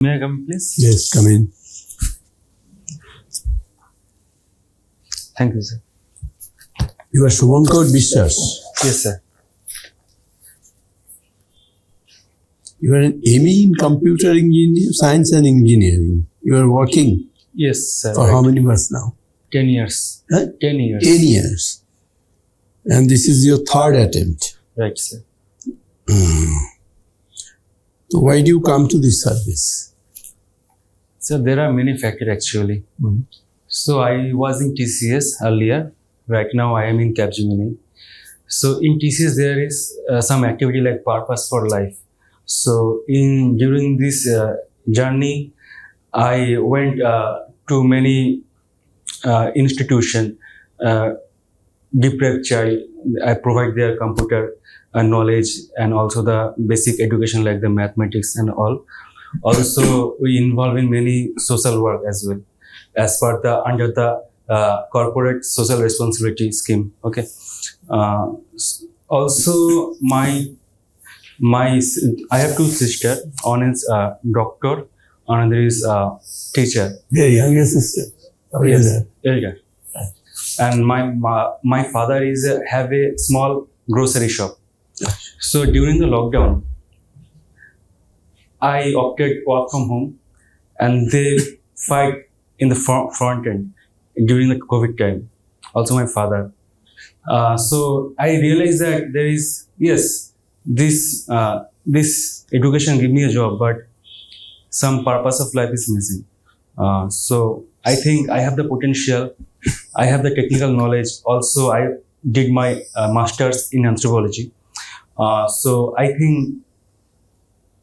May I come, please? Yes, come in. Thank you, sir. You are SUBHANKAR BISWAS. Yes, sir. You are an ME in computer engineering, science and engineering. You are working Yes, sir. for how many months now? 10 years. Huh? 10 years. 10 years. And this is your third attempt. Right, sir. So why do you come to this service? So there are many factors actually. So I was in TCS earlier. Right now I am in Capgemini. So in TCS there is some activity like purpose for life. So during this journey, I went to many institutions, deprived child. I provide their computer knowledge and also the basic education like the mathematics and all. Also, we involve in many social work as well, as per under the corporate social responsibility scheme. Okay. Also, I have two sisters. One is doctor, another is teacher. The younger sister. Yes, elder. And my father have a small grocery shop. So during the lockdown, I opted work from home, and they fight in the front end during the COVID time. Also my father. So I realized that there is this education give me a job, but some purpose of life is missing. So I think I have the potential, I have the technical knowledge. Also, I did my master's in anthropology. So I think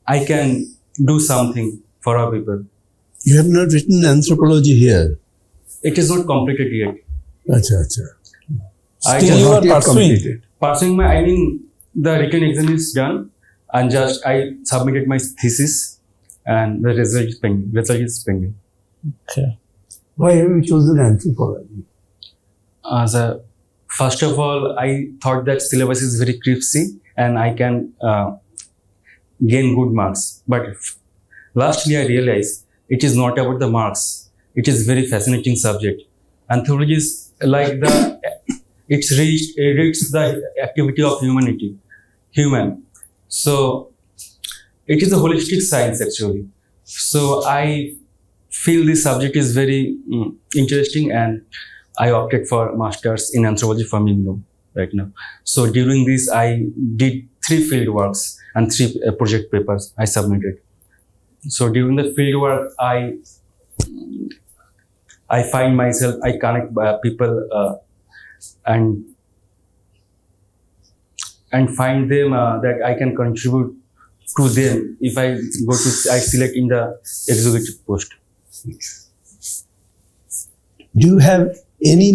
I can do something for our people. You have not written anthropology here. It is not completed yet. Acha. Still you are pursuing. Pursuing the written exam is done, and just I submitted my thesis, and the result is pending. Okay. Why have you chosen anthropology? First of all, I thought that syllabus is very crisp and I can gain good marks. But lastly, I realized it is not about the marks. It is very fascinating subject. Anthropology is like it reads the activity of human. So it is a holistic science actually. So I feel this subject is very interesting, and I opted for masters in anthropology from IGNOU right now. So during this, I did 3 field works and 3 project papers I submitted. So during the field work, I find myself, I connect people and find them that I can contribute to them if I select in the executive post. Do you have any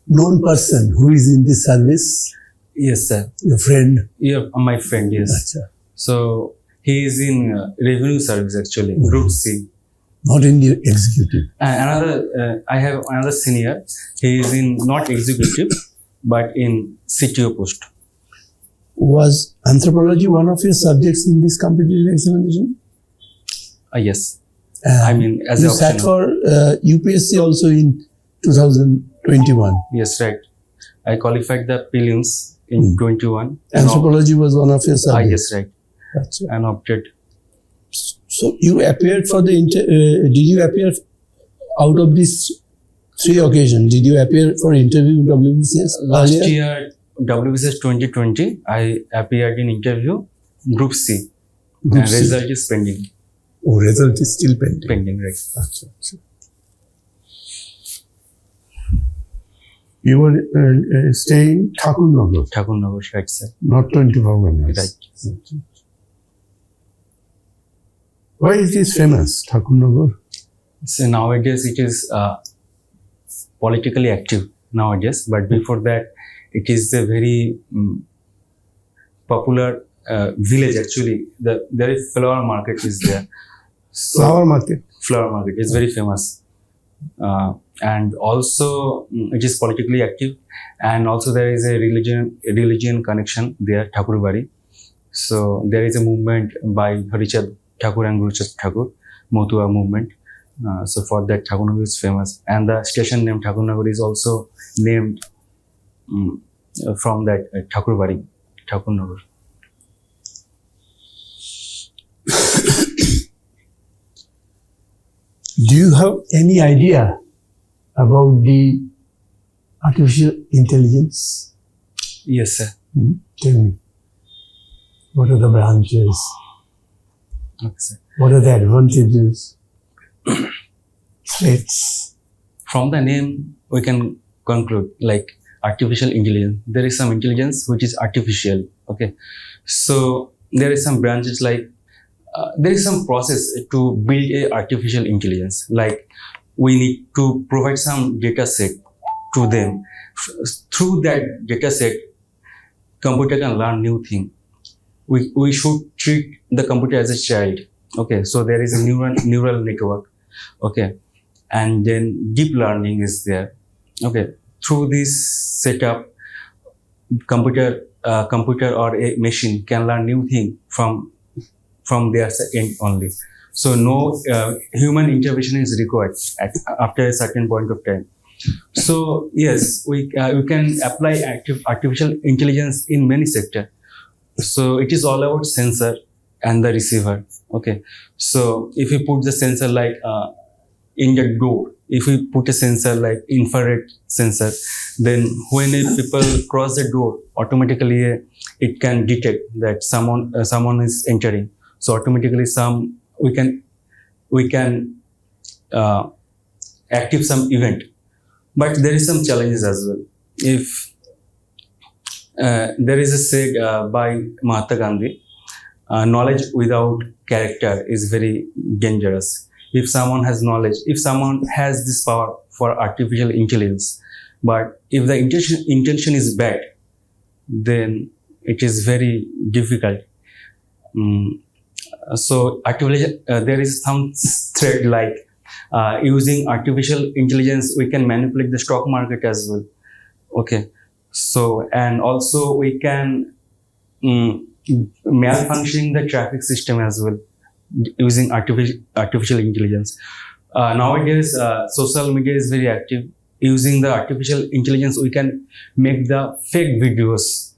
known person who is in this service? Yes, sir. Your friend? Yeah, my friend, yes. Achha. So he is in revenue service actually, Gr.A. Not in the executive. I have another senior. He is in not executive, but in CTO post. Was anthropology one of your subjects in this competitive examination? Yes. I mean, as you an optional. sat for UPSC also in 2021. Yes, right. I qualified the prelims in 21. Anthropology was one of your subjects. Yes, right. Achha. And opted. So you appeared for the did you appear out of these 3 occasions? Did you appear for interview in WBCS? Last year, WBCS 2020, I appeared in interview Group C. Group and C. result is pending. Oh, result is still pending. Pending, right. Achha. You were staying Thakurnagar. Thakurnagar, right, sir. Not 24 minutes. Right. Why is this famous, Thakurnagar? So nowadays it is politically active nowadays, but before that it is a very popular village actually. There is flower market is there. So Flower market is very famous. And also it is politically active, and also there is a religion connection there, Thakurbari. So there is a movement by Harichat Thakur and Guruchat Thakur. Motua movement. So for that, Thakurnagar is famous, and the station name Thakurnagar is also named from that Thakurbari, Thakurnagar. Do you have any idea about the artificial intelligence? Yes, sir. Tell me. What are the branches? Okay, sir. What are the advantages? Threats? From the name, we can conclude like artificial intelligence. There is some intelligence which is artificial. Okay, so there is some branches like there is some process to build a artificial intelligence. Like we need to provide some data set to them. Through that data set, computer can learn new thing. We should treat the computer as a child. Okay, so there is a neural network. Okay, and then deep learning is there. Okay, through this setup, computer or a machine can learn new thing from their end only. So no human intervention is required after a certain point of time. So yes, we can apply artificial intelligence in many sectors. So it is all about sensor and the receiver. Okay, so if we put the sensor like in the door, if we put a sensor like infrared sensor, then when people cross the door, automatically it can detect that someone is entering. So automatically we can active some event. But there is some challenges as well. If there is a said by Mahatma Gandhi, knowledge without character is very dangerous. If someone has knowledge, if someone has this power for artificial intelligence, but if the intention is bad, then it is very difficult. So there is some threat like using artificial intelligence, we can manipulate the stock market as well. Okay, so and also we can malfunctioning the traffic system as well using artificial intelligence. Nowadays, social media is very active. Using the artificial intelligence, we can make the fake videos.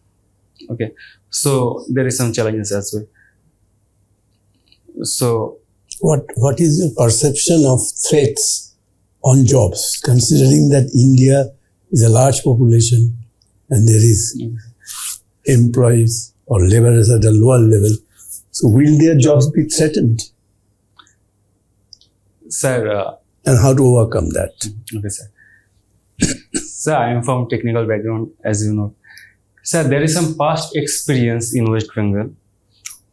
Okay, so there is some challenges as well. So, what is your perception of threats on jobs, considering that India is a large population and there is employees or laborers at a lower level? So will their jobs be threatened? Sir. And how to overcome that? Okay, sir. Sir, I am from technical background, as you know. Sir, there is some past experience in West Bengal.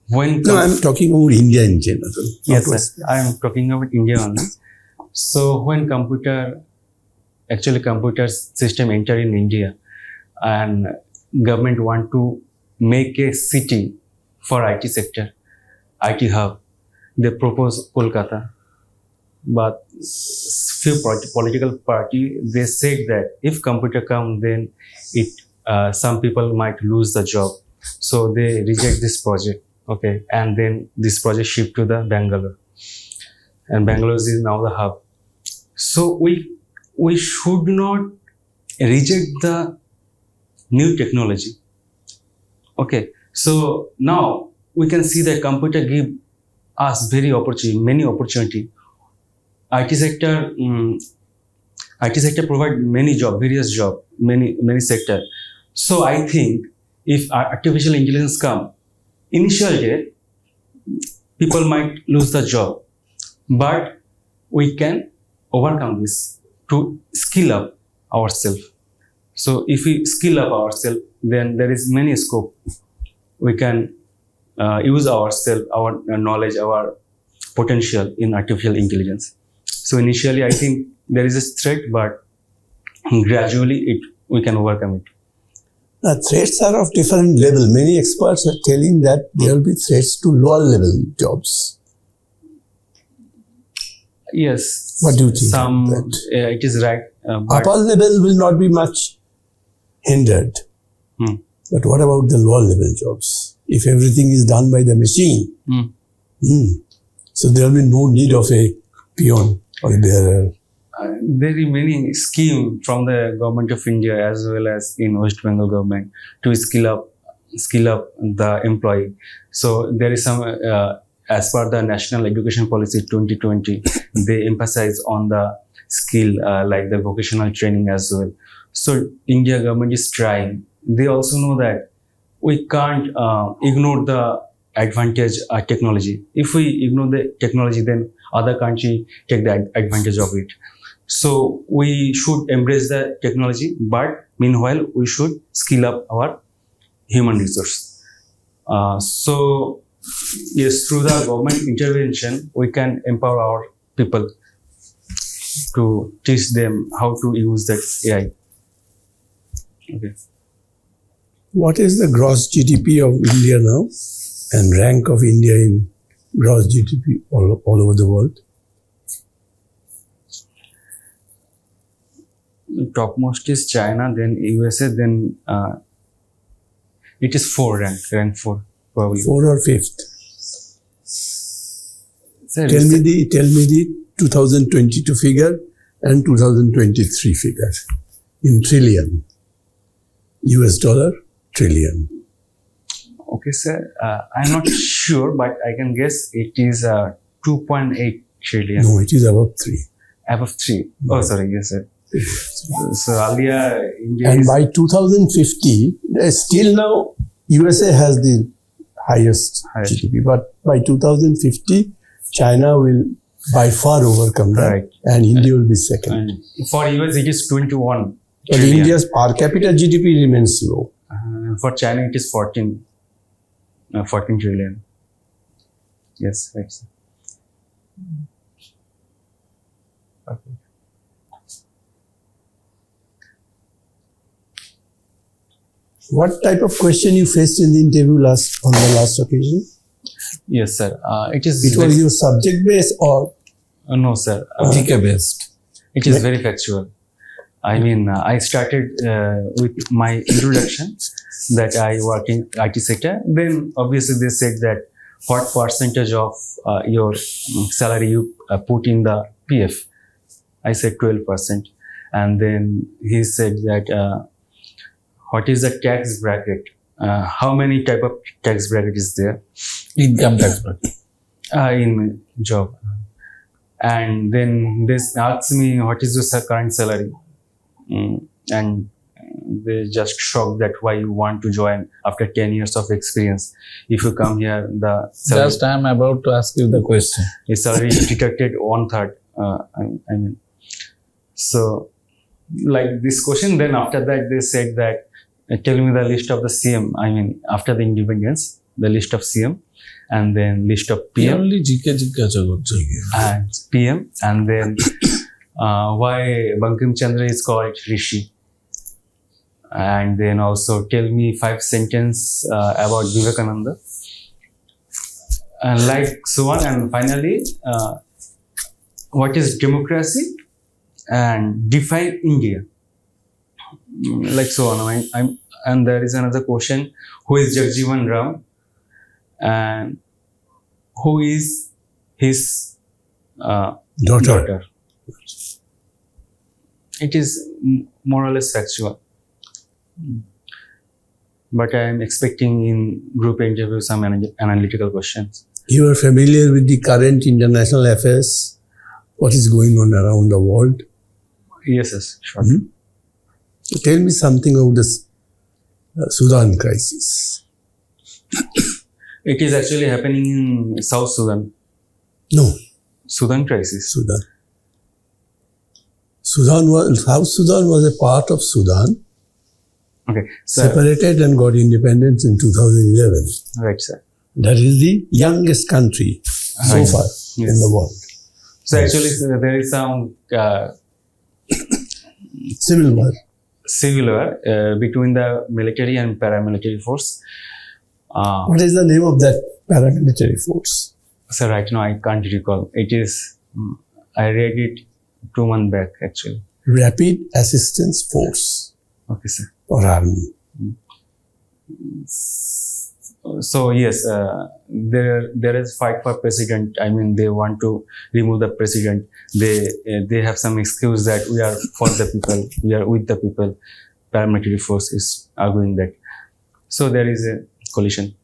No, I'm talking about India in general. Yes, sir. I am talking about India only. So when computer system enter in India and government want to make a city for IT sector, IT hub, they propose Kolkata. But few political party, they said that if computer come, then some people might lose the job. So they reject this project. Okay, and then this project shift to the Bangalore, and Bangalore is now the hub. So we should not reject the new technology. Okay, so now we can see that computer give us many opportunity. IT sector provide many job, various job, many sector. So I think if artificial intelligence come, initially people might lose the job, but we can overcome this to skill up ourselves. So if we skill up ourselves, then there is many scope. We can use ourselves, our knowledge, our potential in artificial intelligence. So initially, I think there is a threat, but gradually we can overcome it. Threats are of different level. Many experts are telling that there will be threats to lower level jobs. Yes. What do you think? It is right. Upper level will not be much hindered. But what about the lower level jobs? If everything is done by the machine, So there will be no need of a peon or a bearer. There are many schemes from the government of India as well as in West Bengal government to skill up the employee. So there is some, as per the National Education Policy 2020, they emphasize on the skill like the vocational training as well. So India government is trying. They also know that we can't ignore the advantage technology. If we ignore the technology, then other country take the advantage of it. So we should embrace the technology, but meanwhile we should skill up our human resource. So yes, through the government intervention, we can empower our people to teach them how to use that AI. Okay. What is the gross GDP of India now and rank of India in gross GDP all over the world? Topmost is China, then USA, then it is rank 4 probably. 4 or 5th? Sir, Tell me the 2022 figure and 2023 figure in trillion. US dollar, trillion. Okay, sir. I'm not sure, but I can guess it is 2.8 trillion. No, it is above 3. Above 3. Oh, sorry. Yes, sir. So earlier India And is, by 2050, still now USA has the highest GDP, but by 2050, China will by far overcome that, Right. and India will be second. and for US it is 21 But trillion. India's per capita GDP remains low. For China it is 14 trillion. Yes, right, sir. Okay. What type of question you faced in the interview on the last occasion? Yes, sir. It is. It was your subject based or No, sir. TK based? It is very factual. I mean, I started with my introduction that I work in IT sector. Then obviously they said that what percentage of your salary you put in the PF. I said 12%. And then he said that what is the tax bracket? How many type of tax bracket is there? Income tax bracket. In job. And then they asked me, what is your current salary? And they just shocked that why you want to join after 10 years of experience. If you come here, the salary, Just I am about to ask you the question. the salary is deducted 1/3. I mean, so like this question. Then after that, they said that tell me the list of the CM. I mean, after the independence, the list of CM, and then list of PM. Only GK জিজ্ঞাসা করছে কি? And PM, and then why Bankim Chandra is called Rishi, and then also tell me 5 sentences about Vivekananda, and like so on, and finally what is democracy and define India, like so on. And there is another question: who is Jagjivan Ram, and who is his daughter. It is more or less factual, but I am expecting in group interview some analytical questions. You are familiar with the current international affairs, what is going on around the world? Yes, sure. So tell me something about the Sudan crisis. It is actually happening in South Sudan. No, Sudan crisis. Sudan. South Sudan was a part of Sudan, Okay, so separated and got independence in 2011. right, sir. That is the youngest country so Right. far in Yes. the world. So actually, there is some Civil war. civil war between the military and paramilitary force. What is the name of that paramilitary force? So right now I can't recall. It is I read it 2 months back actually. Rapid Assistance Force Okay, sir. or Army. So yes, there is fight for president. I mean, they want to remove the president. They have some excuse that we are for the people, we are with the people. Paramilitary force is arguing that. So there is a collision.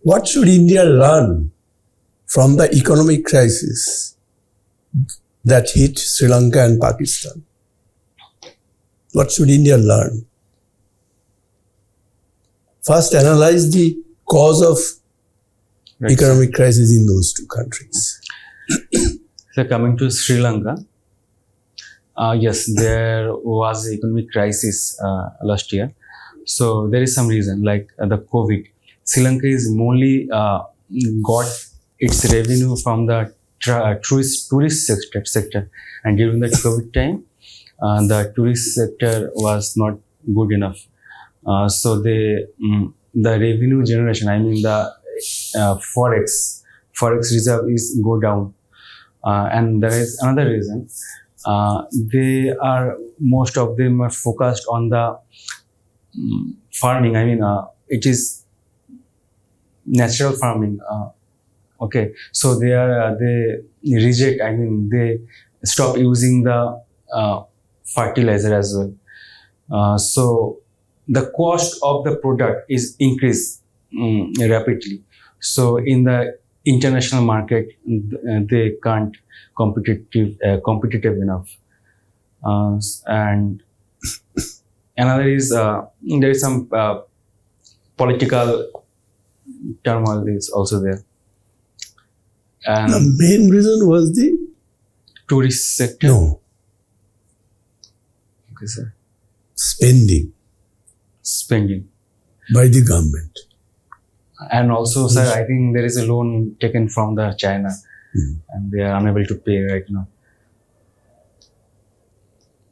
What should India learn from the economic crisis that hit Sri Lanka and Pakistan? What should India learn? First, analyze the cause of economic crisis in those two countries. So coming to Sri Lanka, yes, there was an economic crisis last year. So there is some reason like the COVID. Sri Lanka is mainly got its revenue from the tourist sector, and during the COVID time, the tourist sector was not good enough. So the revenue generation, I mean the forex reserve is go down, and there is another reason. Most of them are focused on the farming. I mean, it is natural farming. Okay, so they reject. I mean, they stop using the fertilizer as well. So the cost of the product is increased rapidly. So in the international market, they can't competitive enough. And another is there is some political turmoil is also there. And the main reason was the tourist sector. No. Okay, sir. Spending by the government. And also, sir, I think there is a loan taken from the China, and they are unable to pay right now.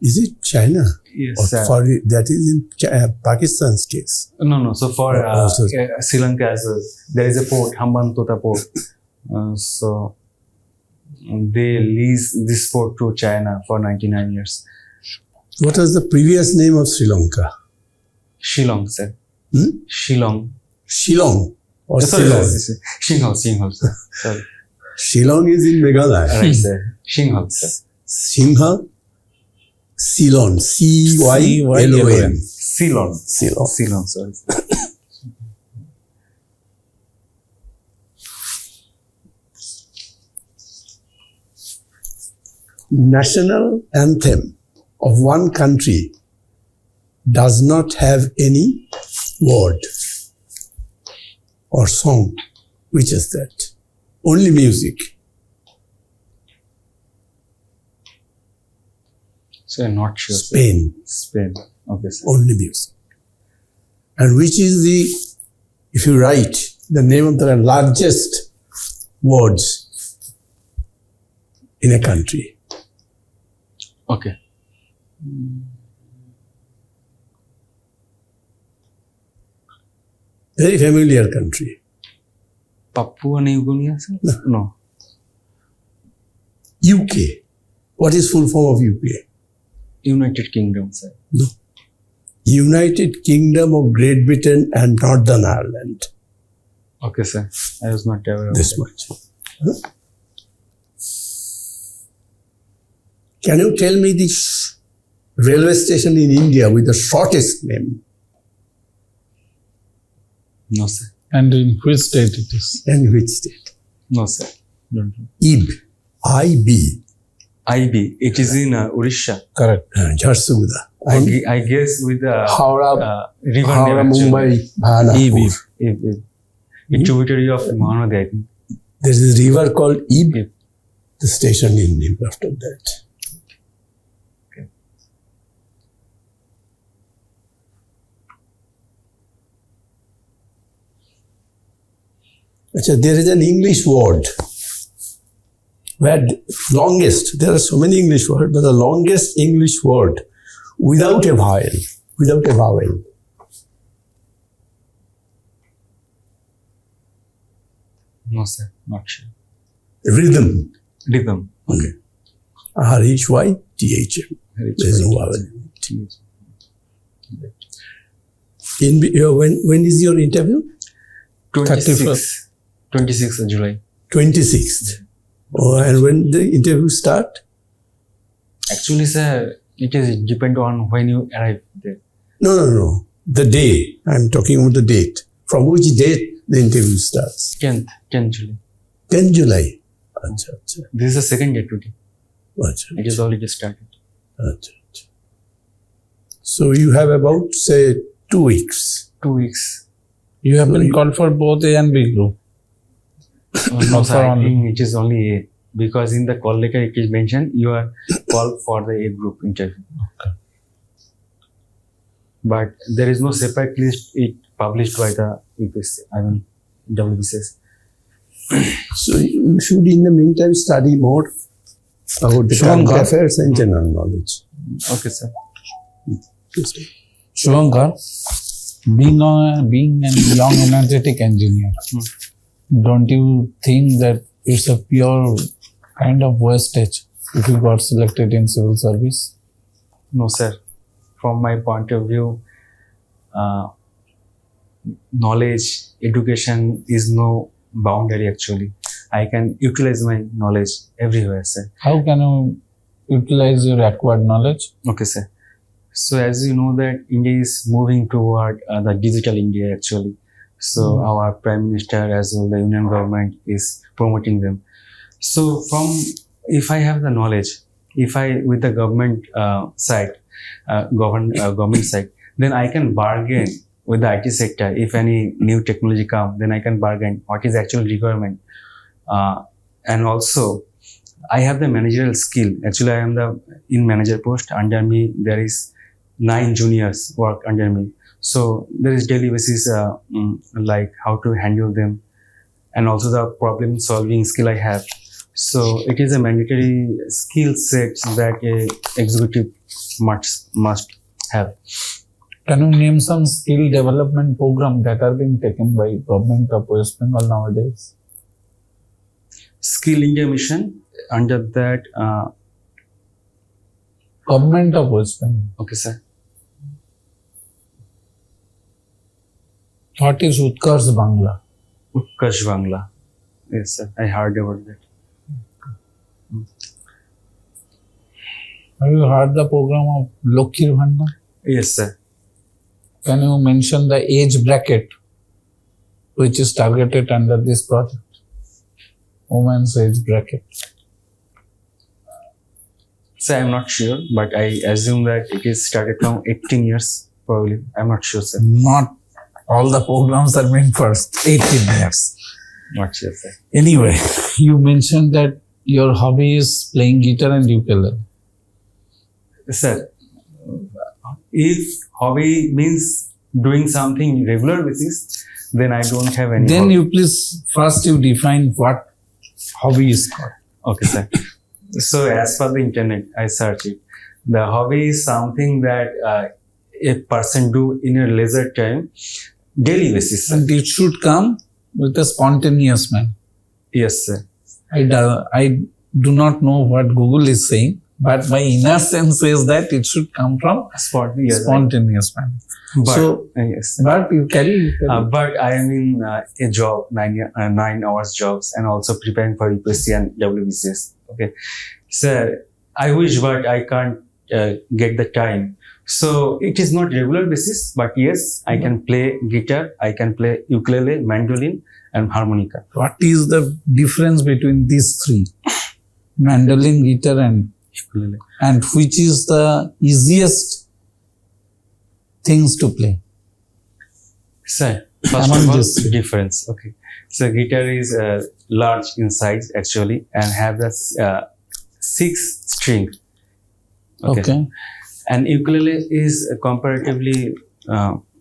Is it China? Yes, or sir. That is in Pakistan's case. No. So for Sri Lanka as well, there is a port, Hambantota port. So they lease this port to China for 99 years. What was the previous name of Sri Lanka? Shillong, sir. Shillong. Shillong or Sorry, Ceylon? Singhal, sir. Sorry. Shillong is in Meghalaya. Right, sir. Singhal, sir. Singhal, Ceylon, C-Y-L-O-N. Ceylon, sorry. National anthem of one country does not have any word or song. Which is that? Only music. So I'm not sure. Spain. Spain. Okay, sir. Only music. And which is if you write the name of the largest words in a country. Okay. Very familiar country. Papua New Guinea, sir? No. UK. What is full form of UK? United Kingdom, sir. No. United Kingdom of Great Britain and Northern Ireland. Okay, sir. I was not aware of This that. much. Huh? Can you tell me the railway station in India with the shortest name? No, sir. And in which state it is? And which state? No, sir. Don't know. IB. I-B. IB. It is in Odisha. Correct. Jharsuguda. I guess with the Howrah, river Howrah, name actually. Mumbai, Bhanapur. A tributary of Mahanadi, I think. There is a river called Ib. Ib. The station is named after that. Okay. Achha, there is an English word where longest, there are so many English words, but the longest English word without a vowel. No, sir. Not sure. Rhythm. Rhythm. Okay. R-H-Y-T-H-M. There is no vowel. When is your interview? 26th of July. 26th. Oh, and when the interview start? Actually, sir, it is depend on when you arrive there. No. The day. I'm talking about the date. From which date the interview starts? 10th July. 10 July. Achha, achha. This is the second day today. Achha, It is already started. achha, achha. So you have about, say, 2 weeks. 2 weeks. You have been called for both A and B group. No, Not sir, for I only. think it is only A. Because in the call letter it is mentioned you are called for the A group interview. Okay. But there is no separate list it published by the UPSC, WBCS. So you should in the meantime study more about the current Shubhankar. affairs and general knowledge. Okay, sir. Shubhankar, being a young energetic engineer, don't you think that it's a pure kind of wastage if you got selected in civil service? No, sir. From my point of view, knowledge, education is no boundary actually. I can utilize my knowledge everywhere, sir. How can you utilize your acquired knowledge? Okay, sir. So as you know that India is moving toward the digital India actually. So our Prime Minister as well the Union government is promoting them. So if I have the knowledge, if I with the government side, government side, then I can bargain with the IT sector. If any new technology come, then I can bargain what is actual requirement. And also I have the managerial skill. Actually, I am in manager post. Under me, there is 9 juniors work under me. So there is daily basis, like how to handle them, and also the problem solving skill I have. So it is a mandatory skill set that a executive must have. Can you name some skill development program that are being taken by government of West Bengal nowadays? Skill India Mission, under that, Government of West Bengal. okay, sir. What is Utkarsh Bangla? Utkarsh Bangla. Yes, sir. I heard about that. Have you heard the program of Lokhir Bhandar? Yes, sir. Can you mention the age bracket which is targeted under this project? Women's age bracket. So I'm not sure, but I assume that it is started from 18 years, probably. I'm not sure, sir. Not all the programs are meant for 18 years. Not sure, sir. Anyway, you mentioned that your hobby is playing guitar and ukulele. Sir, if hobby means doing something regular basis, then I don't have any Then hobby. you please first you define what hobby is called. Okay, sir. So as per the internet, I search it. The hobby is something that a person do in a leisure time, daily basis, sir. And it should come with a spontaneous manner. Yes, sir. I do not know what Google is saying, but my inner sense says that it should come from spontaneous manner. But, So, yes. but you carry. But I am in a job, 9 hours jobs, and also preparing for UPSC and WBCS. Okay. So I wish, but I can't get the time. So it is not regular basis, but yes, I can play guitar, I can play ukulele, mandolin, and harmonica. What is the difference between these three? Mandolin, guitar, and Ukulele. and which is the easiest things to play? So first Among of all, these three. difference. Okay. So guitar is large in size actually, and have the 6 string. Okay. And ukulele is comparatively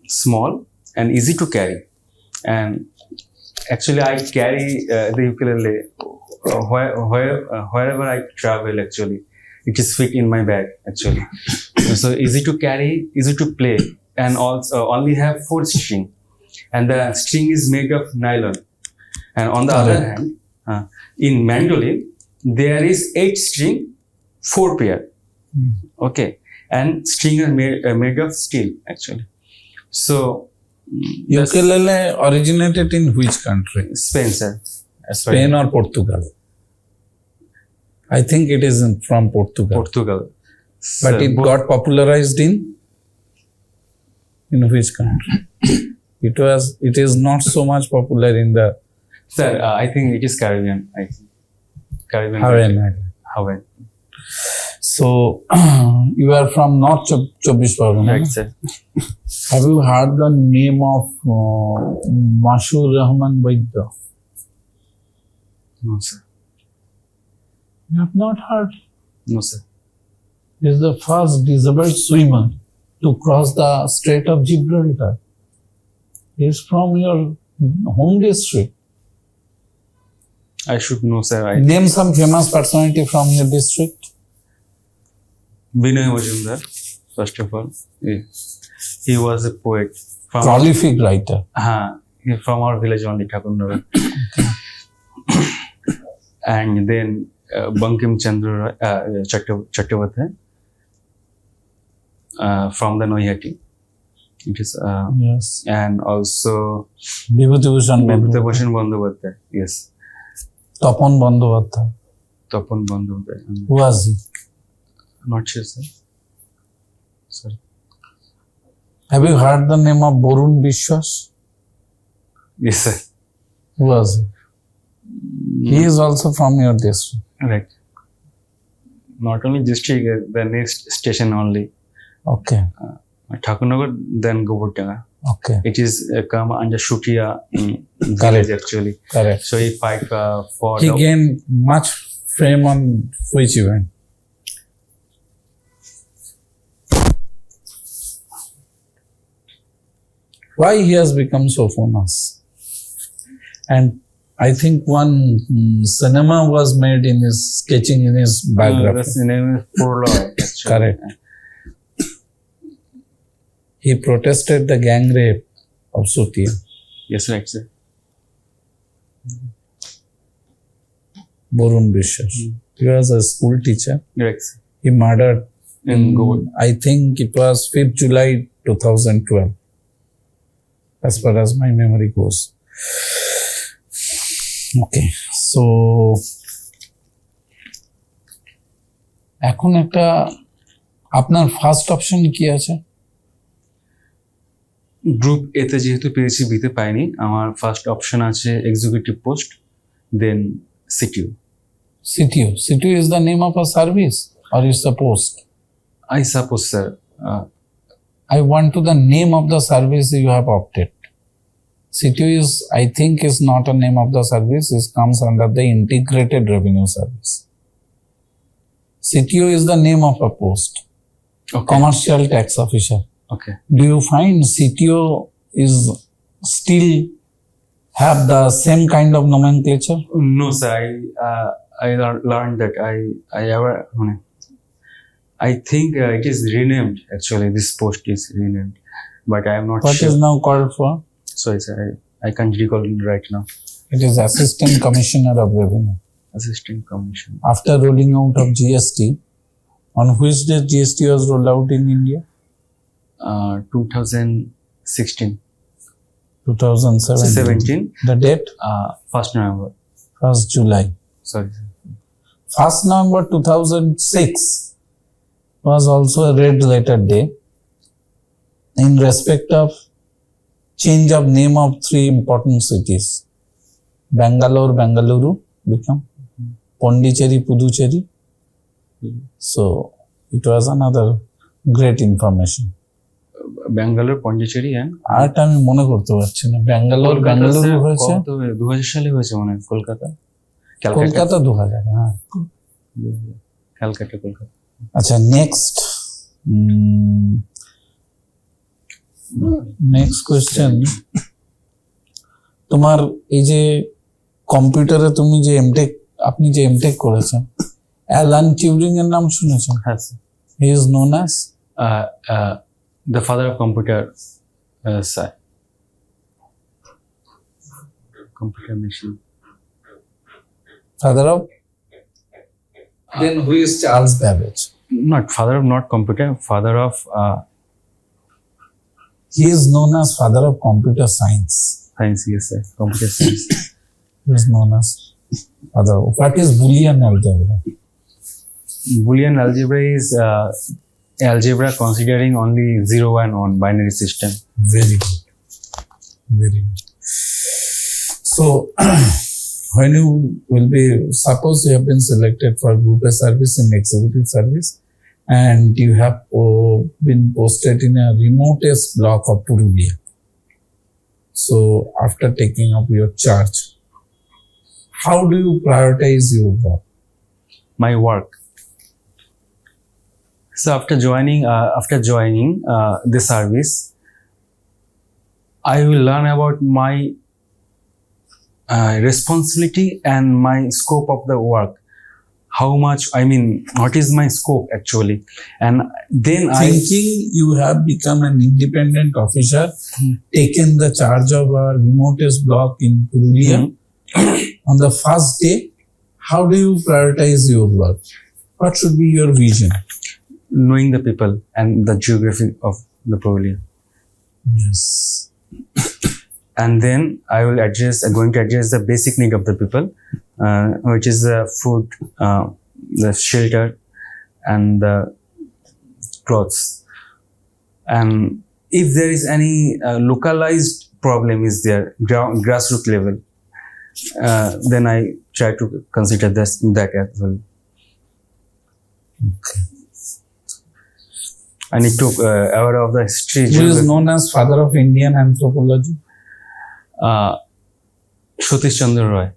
small and easy to carry. And actually, I carry the ukulele wherever I travel. Actually, it is fit in my bag. Actually, so easy to carry, easy to play, and also only have 4 string, and the string is made of nylon. And on the other hand, in mandolin there is 8 string, 4 pair. Okay. And string are made of steel actually. So Ukulele originated in which country? Spain, sir. Spain or Portugal? I think it is from Portugal. Portugal. But Sir, it got popularized in which country? It is not so much popular in the Sir, I think it is Caribbean. I think Caribbean. Hawaiian Island. Hawaii. So you are from North Chobbish Pargana. Right, sir. Have you heard the name of Mashur Rahman Vaidya? No, sir. You have not heard? No, sir. He is the first disabled swimmer to cross the Strait of Gibraltar. He is from your home district. I should know, sir. Name some famous personality from your district. Vinay Majumdar, first of all. He was a poet. Prolific writer. From our village only, Thakurnagar. And then Bankim Chandra Chattopadhyay from the Noihati. It is, Yes. and also Bibhutibhushan Bibhutibhushan Bandyopadhyay. Yes. Tapan Bandyopadhyay. Tapan Bandyopadhyay. Who was he? Not sure, sir. Sorry. Have you heard the name of Borun BISWAS? Yes, sir. Who was he? He is also from your district. Right. Not only district, the next station only. Okay. Thakurnagar, then Gobotanga. Okay. It is come under Shutia village Correct. actually. Correct. So he fight for. He gained much fame on which event? Why he has become so famous? And I think one cinema was made in his sketching in his biography. The name is Prologue, actually. Correct. He protested the gang rape of Sutia. Yes, right, sir. Borun BISWAS. He was a school teacher. Correct, sir. He murdered In Goa. I think it was 5th July 2012. As far as my memory goes. Okay, so এখন একটা আপনার first option কি আছে? Group এ তে যেহেতু পেয়েছি, বিতে পাইনি, আমার ফার্স্ট অপশন আছে executive post, then CTO. CTO is the name of a service or is the post? I suppose, sir. I want to the name of the service you have opted. CTO is, I think, is not a name of the service. It comes under the integrated revenue service. CTO is the name of a post. Okay. Commercial tax officer. Okay. Do you find CTO is still have the same kind of nomenclature? No, sir. I learned that I think it is renamed. Actually, this post is renamed, but I am not What sure. is now called for? Sorry, sir. I can't recall it right now. It is Assistant Commissioner of Revenue. Assistant Commissioner. After rolling out of GST, on which day GST was rolled out in India? 2016. 2017. The date? 1st November. 1st July. Sorry, sir. 1st November 2006 was also a red letter day in respect of change of name of 3 important cities. Bangalore, Bengaluru become Pondicherry, Puducherry. So it was another great information. Bangalore, Pondicherry and আরটা আমি মনে করতে পারছি না। ব্যাঙ্গালোর বেঙ্গালুরু হয়েছে 2000 সালে হয়েছে মনে হয়। কলকাতা, কলকাতা 2000। হ্যাঁ, ক্যালকাটা, কলকাতা। আচ্ছা, নেক্সট কোয়েশ্চেন, তোমার এই যে কম্পিউটারে তুমি যে আপনি যে এমটেক করেছেন, অ্যালান টিউরিং এর নাম শুনেছেন? হ্যাঁ, sir. He is known as the father of computer machine. Father of? Then who is Charles Babbage? Not father of not computer, father of He is known as father of computer science. Science, yes sir. Computer science. He is known as father. What is Boolean algebra? Boolean algebra is algebra considering only 0 and 1 binary system. Very good. Very good. So, when you will be, suppose you have been selected for Group A service in executive service, and you have been posted in a remotest block of Purulia. So, after taking up your charge, how do you prioritize your work? My work. So after joining the service, I will learn about my responsibility and my scope of the work. How much, what is my scope actually? And then Thinking you have become an independent officer, taken the charge of a remotest block in Purulia. On the first day, how do you prioritize your work? What should be your vision? Knowing the people and the geography of the Purulia. Yes. And then I'm going to address the basic need of the people, which is the food, the shelter, and the clothes. And if there is any localized problem is there, grassroots level, then I try to consider that as well. Okay. I need to aware of the history. Who is known as father of Indian anthropology? Satish Chandra Roy.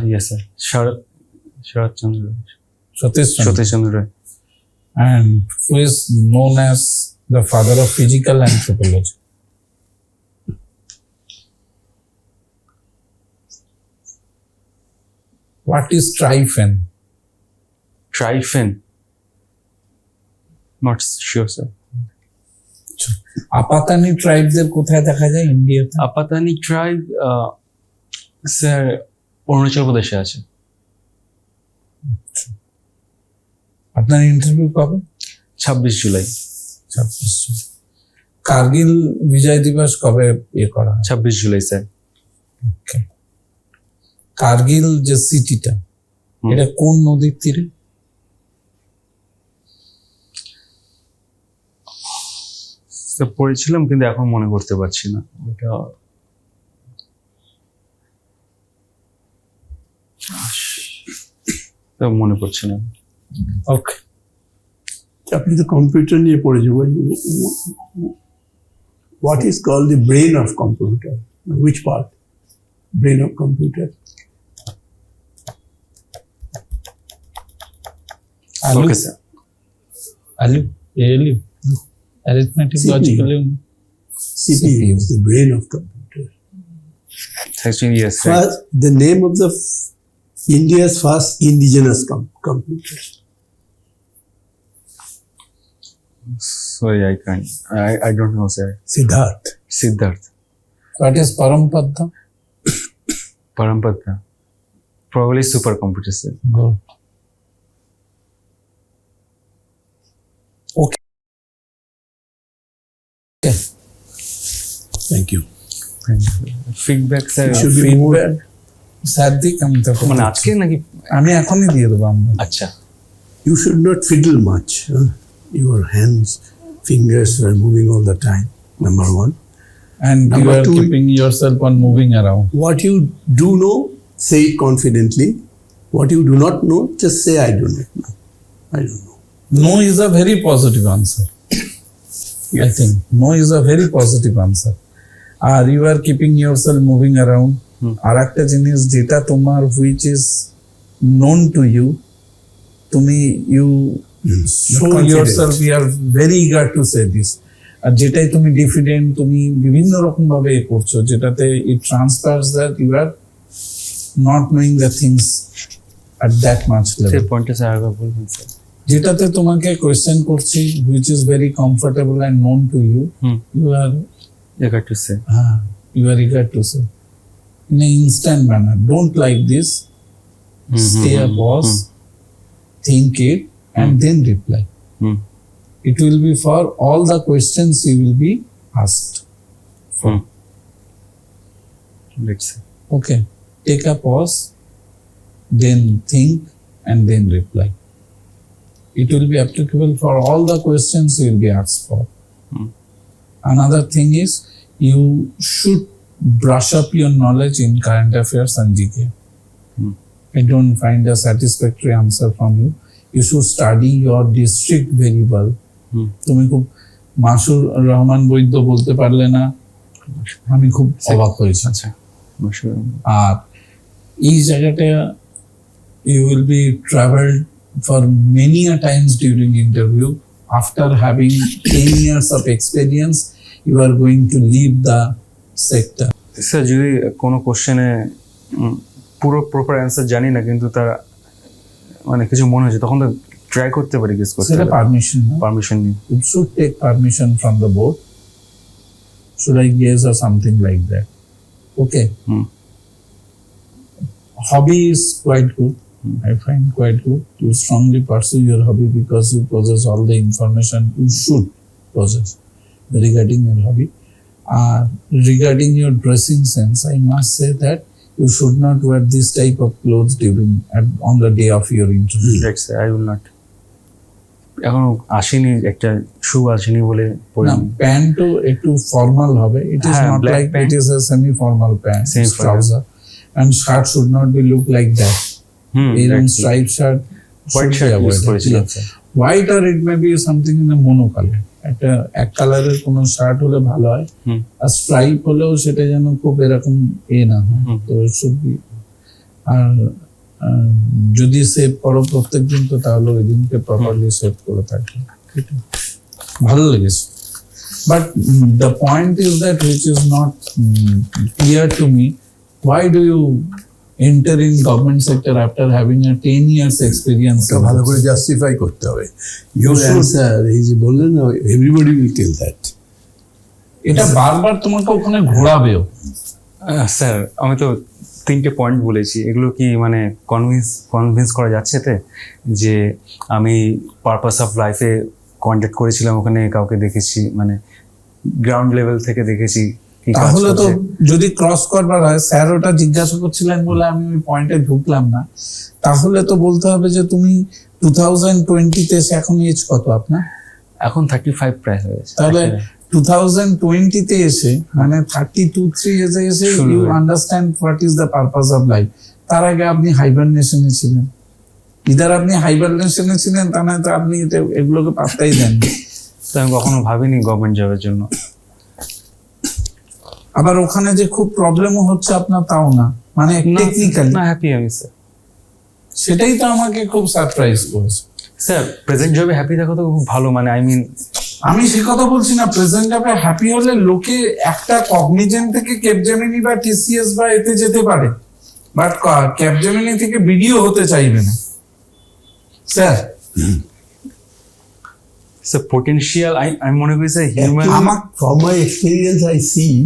Yes sir. Sharat Chandra Roy. Satish Chandra Roy. And who is known as the father of physical anthropology? What is Tryphon? Tryphon. Not sure sir. Apatani ট্রাইবদের কোথায় দেখা যায় ইন্ডিয়াতে? Apatani tribe sir Arunachal প্রদেশে আছে। আপনার interview কবে? 26 জুলাই। 26 জুলাই। কার্গিল বিজয় দিবস কবে করা হয়? 26 জুলাই স্যার। ওকে। কার্গিল যে সিটিটা, এটা কোন নদীর তীরে? পড়েছিলাম কিন্তু এখন মনে করতে পারছি না ওটা। মনে পড়ছে না। ওকে, আপনি তো কম্পিউটার নিয়ে পড়েছেন। What is called the brain of computer? Which part? Brain of computer. Okay, sir. ALU. Arithmetic, CPU. logical. CPU is the brain of computer. Actually, yes, sir. First, the name of the India's first indigenous computer. Sorry, I can't. I don't know, sir. Siddharth. What is Parampadda? Parampadda. Probably supercomputer, sir. Good. Okay. Thank you. Feedback, sir. Should be more. Sadiq আমি তো মানে আজকে নাকি? আমি এখনই দিয়ে দেবো আমরা। আচ্ছা। You should not fiddle much. Your hands, fingers were moving all the time. Number one. And you Number are two, keeping yourself on moving around. what you do know, say it confidently. What you do not know, just say I do not know. I don't know. No is a very positive answer. I think no is a very positive answer. You are keeping yourself moving around. আর একটা জিনিস যেটা তোমার which is known to you, তুমি you show yourself, you are very eager to say this. আর যেটাই তুমি diffident, তুমি বিভিন্ন রকম ভাবে করছো, যেটাতে it transpires that you are not knowing the things at that much level. সেই পয়েন্টে স্যার আগে বলবেন স্যার। যেটাতে তোমাকে কোয়েশ্চেন করছি which is very comfortable and known to you, you are eager to say. You are eager to say in an instant manner. Don't like this. Stay a pause, think it, and then reply. Hmm. It will be for all the questions you will be asked. Hmm. Let's see. Okay, take a pause, then think, and then reply. It will be applicable for all the questions you will be asked for. Hmm. Another thing is, you should brush up your knowledge in current affairs and GK. Hmm. I don't find a satisfactory answer from you. You should study your district very well. Hmm. তুমি খুব মাসুর রহমান বৈদ্য বলতে পারলে না, আমি খুব অবাক হয়েছি। আচ্ছা, Sure. আর এই জায়গাটা you will be traveled for many a times during interview. After having 10 years of experience, you are going to leave the sector. Sir যদি কোনো কোশ্চেনে পুরো প্রপার অ্যান্সার জানি না, কিন্তু তার মানে কিছু মনে হচ্ছে, তখন তো ট্রাই করতে পারি গেস করতে। সেটা পারমিশন না, পারমিশন নিয়ে। You should take permission from the board. Should I guess or something like that? Okay. Hobby is quite good. I find quite good. You strongly pursue your hobby because you possess all the information you should possess regarding your hobby. Regarding your dressing sense, I must say that you should not wear this type of clothes on the day of your interview. Let's say I will not. এখনো আসেনি, একটা শু আসেনি বলে পরে। না, প্যান্টও একটু formal হবে। It is হ্যাঁ, not black like pant. it is a semi-formal pant, Same trouser. And shirt should not be look like that. Even striped shirt white should be shirt use avoided. করেছিলাম Yeah. Sir. White or it may be something in a mono color. একটা এক কালারের কোনো shirt হলে ভালো হয়, আর stripe হলেও সেটা যেন খুব এরকম না হয়। তো শুড বি। আর যদি সেভ করো প্রত্যেকদিন, তো তাহলে ওই দিনকে প্রপারলি সেভ করে থাকবে। ভালো লেগেছে। But the point is that which is not clear to me, why do you enter in government sector after having a 10 years experience? ভালো করে জাস্টিফাই করতে হবে। Your answer, এই যে বললেন না, everybody will tell that. এটা বারবার তোমাকে ওখানে ঘোরাবেও। স্যার আমি তো 3টে পয়েন্ট বলেছি, এগুলো কি মানে কনভিন্স করা যাচ্ছে তে যে আমি পারপাস অফ লাইফে কন্ট্যাক্ট করেছিলাম, ওখানে কাউকে দেখেছি, মানে গ্রাউন্ড লেভেল থেকে দেখেছি। তাহলে তো যদি ক্রস করবার হয়, স্যার ওটা জিজ্ঞাসা করছিলেন বলে আমি ওই পয়েন্টে ঢুকলাম না, তাহলে তো বলতে হবে যে তুমি 2020 তে, এখন এজ কত আপনার? এখন 35 প্রায় হয়েছে। তাহলে 2020 তে এসে মানে 32-3 এজে এসে you understand what is the purpose of life. তার আগে আপনি হাইবারনেশনে ছিলেন, ইদার আপনি হাইবারনেশনে ছিলেন, তা নয় তো আপনি এগুলোকে পাত্তাই দেন। আমি কখনো ভাবিনি গভর্নমেন্ট জবের জন্য। আবার ওখানে যে খুব প্রবলেমও হচ্ছে আপনার, তাও না, মানে টেকনিক্যালি না, হ্যাপি আমি স্যার। সেটাই তো আমাকে খুব সারপ্রাইজ করেছে। স্যার প্রেজেন্ট জবে হ্যাপি থাকা তো খুব ভালো, মানে আই মিন আমি সে কথা বলছি না। প্রেজেন্ট জবে হ্যাপি হলে লোকে একটা কগনিজেন্ট থেকে ক্যাপজেমিনি বা টিসিএস বা এতে যেতে পারে, বাট ক্যাপজেমিনি থেকে ভিডিও হতে চাইবে না স্যার। স্যার পোটেনশিয়াল আমি মনে করি sir human. From my experience I see,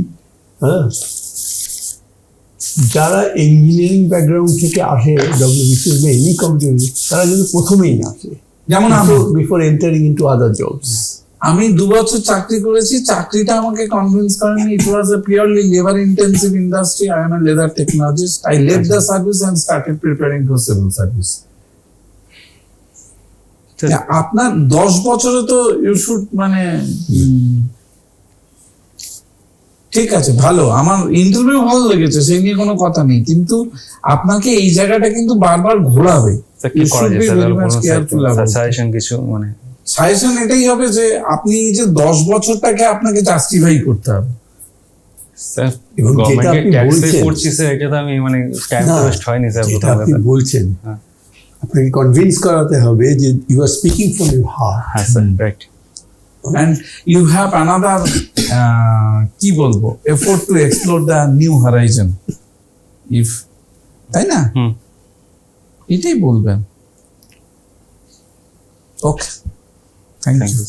যারা ইঞ্জিনিয়ারিং ব্যাকগ্রাউন্ড থেকে আসে WBCS বা এনি কম্পিউটার, তারা কিন্তু প্রথমেই আসে, যেমন before entering into other jobs. আমি 2 বছর চাকরি করেছি, চাকরিটা আমাকে কনভিন্স করেনি। It was a purely labour intensive industry. I am a leather technologist. I left the service and started preparing for civil service. আপনার 10 বছরে তো ইউ শুড মানে ঠিক আছে, ভালো, আমার ইন্টারভিউ ভালো লেগেছে, সেই নিয়ে কোনো কথা নেই, কিন্তু আপনাকে এই জায়গাটা কিন্তু বারবার ঘোরাবে। কি করা যায় স্যার? সাজেশন কিছু মানে সাজেশন এটাই হবে যে আপনি যে 10 বছরটাকে আপনাকে জাস্টিফাই করতে হবে। স্যার গভর্নমেন্টের ট্যাক্স পে করছি স্যার, এটা তো আমি মানে টাইম ওয়েস্ট হয়নি স্যার। আপনি বলছেন, আপনাকে কনভিন্স করাতে হবে যে you are speaking from your heart. হ্যাঁ sir, right. And you have another কি বলবো, effort to explore the new horizon. If তাই না, এটাই বলবেন। ওকে, থ্যাংক ইউ।